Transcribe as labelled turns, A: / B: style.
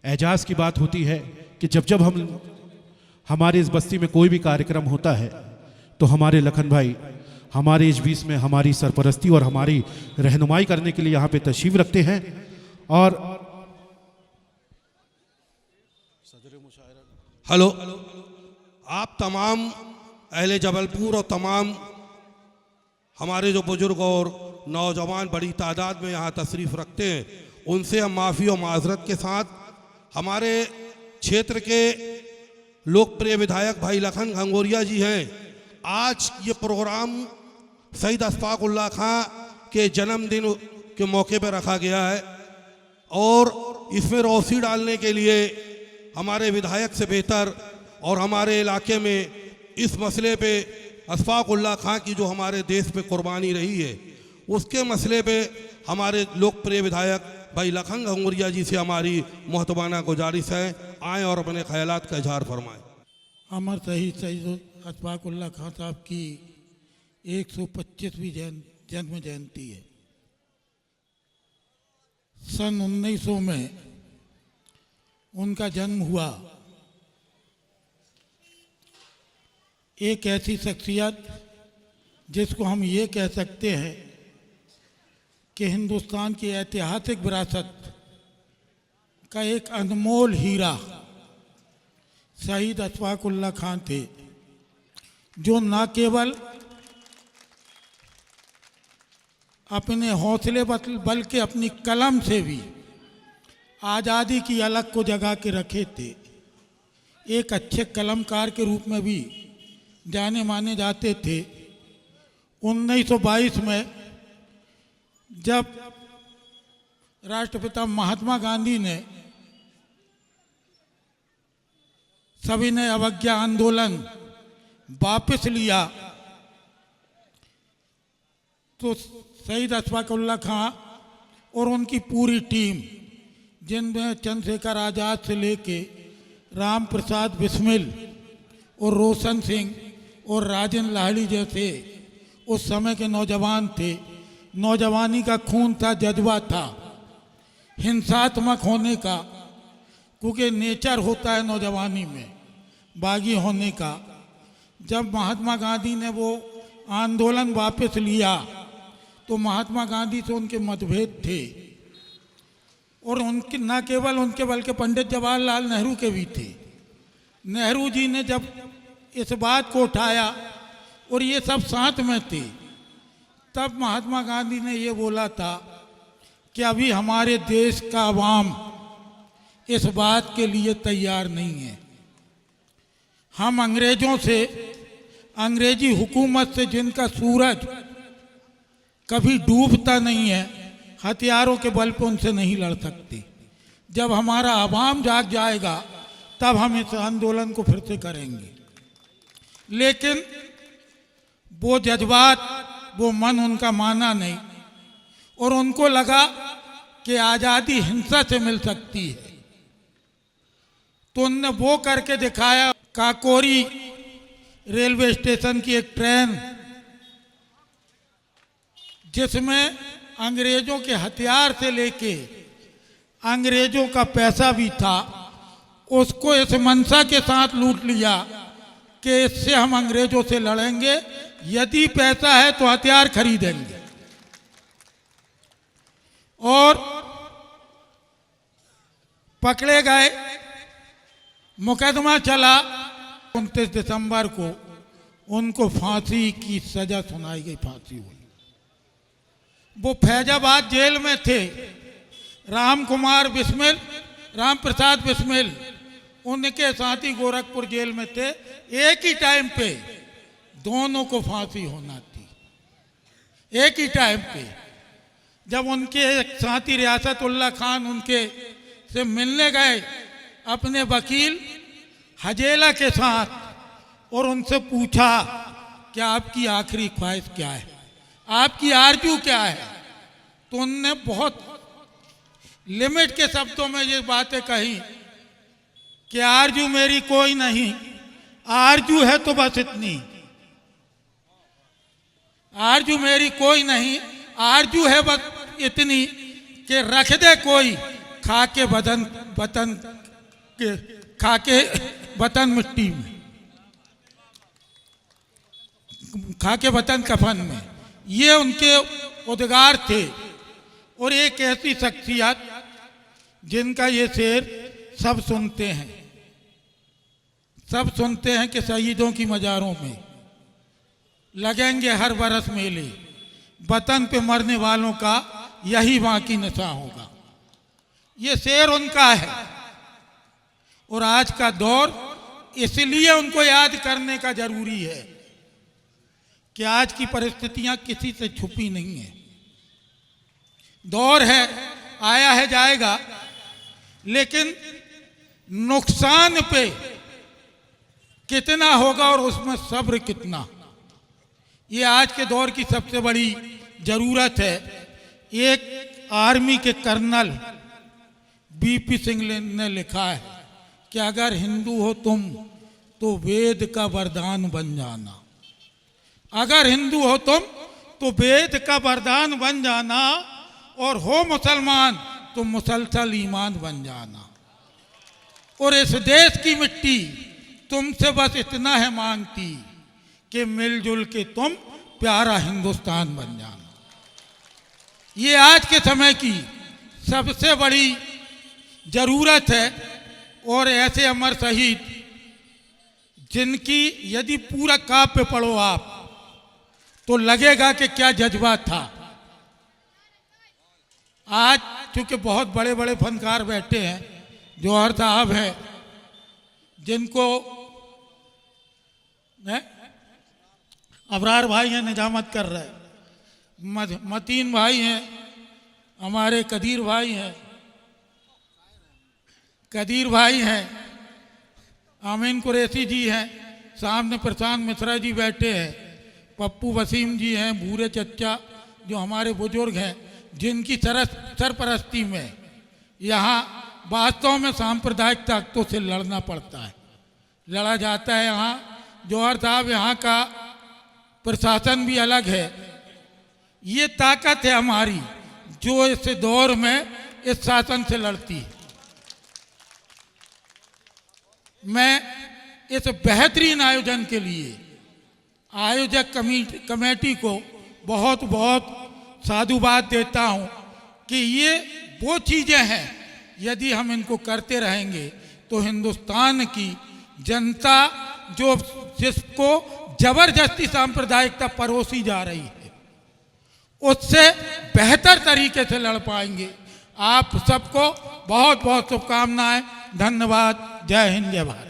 A: एजाज़ की बात होती है कि जब जब हम हमारे इस बस्ती में कोई भी कार्यक्रम होता है तो हमारे लखन भाई हमारे इस बीच में हमारी सरपरस्ती और हमारी रहनुमाई करने के लिए यहाँ पे तशरीफ़ रखते हैं। और
B: हेलो, आप तमाम अहले जबलपुर और तमाम हमारे जो बुजुर्ग और नौजवान बड़ी तादाद में यहाँ तशरीफ़ रखते हैं, उनसे हम माफ़ी और माजरत के साथ हमारे क्षेत्र के लोकप्रिय विधायक भाई लखन घंगोरिया जी हैं। आज ये प्रोग्राम शहीद अशफाक उल्लाह खां के जन्मदिन के मौके पर रखा गया है और इसमें रोशनी डालने के लिए हमारे विधायक से बेहतर और हमारे इलाके में इस मसले पे अशफाक उल्लाह खां की जो हमारे देश पे कुर्बानी रही है उसके मसले पे हमारे लोकप्रिय विधायक भाई लखन घंगोरिया जी से हमारी मोहतबाना गुजारिश है, आएँ और अपने ख्यालात का इजहार फरमाएँ।
C: अमर शहीद अशफाक उल्लाह खां साहब की 125वीं जन्म जयंती है। सन 1900 में उनका जन्म हुआ। एक ऐसी शख्सियत जिसको हम ये कह सकते हैं कि हिंदुस्तान की ऐतिहासिक विरासत का एक अनमोल हीरा शहीद अशफाक उल्लाह खां थे, जो न केवल अपने हौसले बल्कि अपनी कलम से भी आज़ादी की अलग को जगा के रखे थे। एक अच्छे कलमकार के रूप में भी जाने माने जाते थे। 1922 में जब राष्ट्रपिता महात्मा गांधी ने सविनय अवज्ञा आंदोलन वापस लिया तो शहीद अशफाक उल्लाह खां और उनकी पूरी टीम, जिनमें चंद्रशेखर आज़ाद से लेके राम प्रसाद बिस्मिल और रोशन सिंह और राजेंद्र लाहिड़ी जैसे उस समय के नौजवान थे। नौजवानी का खून था, जज्बा था हिंसात्मक होने का, क्योंकि नेचर होता है नौजवानी में बागी होने का। जब महात्मा गांधी ने वो आंदोलन वापस लिया तो महात्मा गांधी से उनके मतभेद थे और उनके न केवल उनके बल्कि पंडित जवाहरलाल नेहरू के भी थे। नेहरू जी ने जब इस बात को उठाया और ये सब साथ में थे, तब महात्मा गांधी ने ये बोला था कि अभी हमारे देश का अवाम इस बात के लिए तैयार नहीं है। हम अंग्रेजों से, अंग्रेजी हुकूमत से जिनका सूरज कभी डूबता नहीं है, हथियारों के बल पर उनसे नहीं लड़ सकते। जब हमारा अवाम जाग जाएगा तब हम इस आंदोलन को फिर से करेंगे। लेकिन वो जज्बात, वो मन उनका माना नहीं और उनको लगा कि आज़ादी हिंसा से मिल सकती है, तो उनने वो करके दिखाया। काकोरी रेलवे स्टेशन की एक ट्रेन जिसमें अंग्रेजों के हथियार से लेके अंग्रेजों का पैसा भी था, उसको इस मंशा के साथ लूट लिया कि इससे हम अंग्रेजों से लड़ेंगे, यदि पैसा है तो हथियार खरीदेंगे। और पकड़े गए, मुकदमा चला। 29 दिसंबर को उनको फांसी की सजा सुनाई गई, फांसी हुई। वो फैजाबाद जेल में थे। राम प्रसाद बिस्मिल उनके साथी गोरखपुर जेल में थे। एक ही टाइम पे दोनों को फांसी होना थी, एक ही टाइम पे। जब उनके साथी रियासतुल्लाह खान उनके से मिलने गए अपने वकील हजेला के साथ और उनसे पूछा कि आपकी आखिरी ख्वाहिश क्या है, आपकी आरजू क्या है, तो उनने बहुत लिमिट के शब्दों में ये बातें कही कि आरजू मेरी कोई नहीं, आरजू है तो बस इतनी, आरजू मेरी कोई नहीं, आरजू है बस इतनी कि रख दे कोई खा के वतन के खाके वतन मिट्टी में, खाके वतन कफन में, ये उनके उद्गार थे। और एक ऐसी शख्सियत जिनका ये शेर सब सुनते हैं, सब सुनते हैं कि शहीदों की मज़ारों में लगेंगे हर बरस मेले, वतन पे मरने वालों का यही बाकी नशा होगा। ये शेर उनका है। और आज का दौर इसलिए उनको याद करने का जरूरी है कि आज की परिस्थितियां किसी से छुपी नहीं है। दौर है, आया है, जाएगा, लेकिन नुकसान पे कितना होगा और उसमें सब्र कितना, ये आज के दौर की सबसे बड़ी जरूरत है। एक आर्मी के कर्नल बीपी सिंह ने लिखा है कि अगर हिंदू हो तुम तो वेद का वरदान बन जाना, अगर हिंदू हो तुम तो वेद का वरदान बन जाना, और हो मुसलमान तो मुसलसल ईमान बन जाना। और इस देश की मिट्टी तुमसे बस इतना है मांगती कि मिलजुल के तुम प्यारा हिंदुस्तान बन जाना। ये आज के समय की सबसे बड़ी जरूरत है। और ऐसे अमर शहीद जिनकी यदि पूरा काव्य पढ़ो आप तो लगेगा कि क्या जज्बा था। आज चूंकि बहुत बड़े बड़े फनकार बैठे हैं, जौहर साहब हैं जिनको अबरार भाई हैं निजामत कर रहे हैं, मतीन भाई हैं, हमारे कदीर भाई हैं, कदीर भाई हैं, आमीन कुरैशी जी हैं, सामने प्रशांत मिश्रा जी बैठे हैं, पप्पू वसीम जी हैं, भूरे चच्चा जो हमारे बुजुर्ग हैं, जिनकी सरपरस्ती में यहाँ वास्तव में सांप्रदायिक ताकतों से लड़ना पड़ता है, लड़ा जाता है। यहाँ जौहर साहब, यहाँ का प्रशासन भी अलग है। ये ताकत है हमारी जो इस दौर में इस शासन से लड़ती है। मैं इस बेहतरीन आयोजन के लिए आयोजक कमेटी को बहुत बहुत साधुवाद देता हूं कि ये वो चीज़ें हैं, यदि हम इनको करते रहेंगे तो हिंदुस्तान की जनता जो जिसको जबरदस्ती सांप्रदायिकता परोसी जा रही है उससे बेहतर तरीके से लड़ पाएंगे। आप सबको बहुत बहुत शुभकामनाएं। धन्यवाद। जय हिंद, जय भारत।